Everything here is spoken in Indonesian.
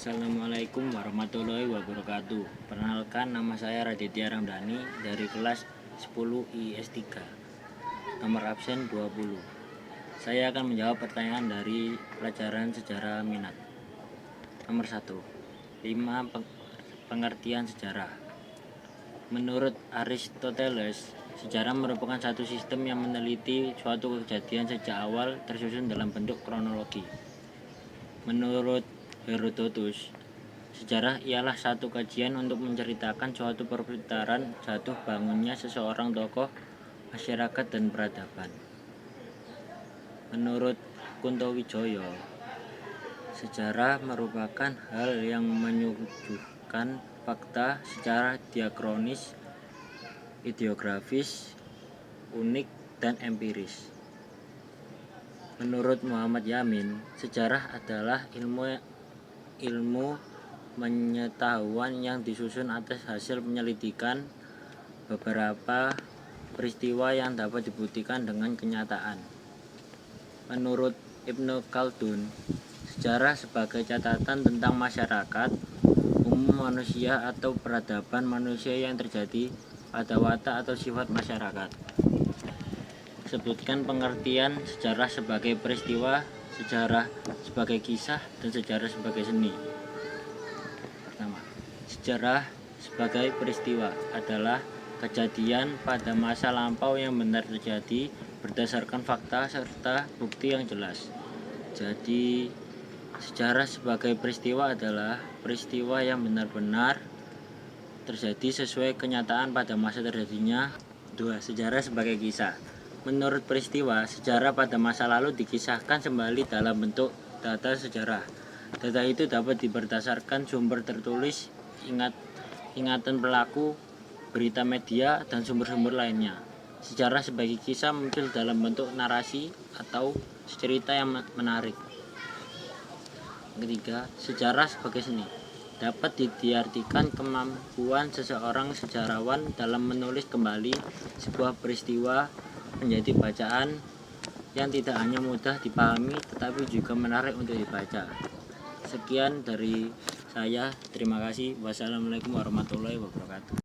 Assalamualaikum warahmatullahi wabarakatuh. Perkenalkan, nama saya Raditya Ramdhani dari kelas 10 IS 3, nomor absen 20. Saya akan menjawab pertanyaan dari pelajaran sejarah minat. Nomor 1. 5 pengertian sejarah. Menurut Aristoteles, sejarah merupakan satu sistem yang meneliti suatu kejadian sejak awal tersusun dalam bentuk kronologi. Menurut Herodotus, sejarah ialah satu kajian untuk menceritakan suatu perputaran jatuh bangunnya seseorang tokoh, masyarakat, dan peradaban. Menurut Kuntowijoyo, sejarah merupakan hal yang menyuguhkan fakta secara diakronis, ideografis, unik, dan empiris. Menurut Muhammad Yamin, sejarah adalah ilmu pengetahuan yang disusun atas hasil penyelidikan beberapa peristiwa yang dapat dibuktikan dengan kenyataan. Menurut Ibnu Khaldun, sejarah sebagai catatan tentang masyarakat umum manusia atau peradaban manusia yang terjadi pada watak atau sifat masyarakat. Sebutkan pengertian sejarah sebagai peristiwa, sejarah sebagai kisah, dan sejarah sebagai seni. Pertama, sejarah sebagai peristiwa adalah kejadian pada masa lampau yang benar terjadi berdasarkan fakta serta bukti yang jelas. Jadi, sejarah sebagai peristiwa adalah peristiwa yang benar-benar terjadi sesuai kenyataan pada masa terjadinya. 2. Sejarah sebagai kisah. Menurut peristiwa, sejarah pada masa lalu dikisahkan kembali dalam bentuk data sejarah. Data itu dapat berdasarkan sumber tertulis, ingatan pelaku, berita media, dan sumber-sumber lainnya. Sejarah sebagai kisah muncul dalam bentuk narasi atau cerita yang menarik. Ketiga, sejarah sebagai seni. Dapat diartikan kemampuan seseorang sejarawan dalam menulis kembali sebuah peristiwa menjadi bacaan yang tidak hanya mudah dipahami tetapi juga menarik untuk dibaca. Sekian dari saya, terima kasih. Wassalamualaikum warahmatullahi wabarakatuh.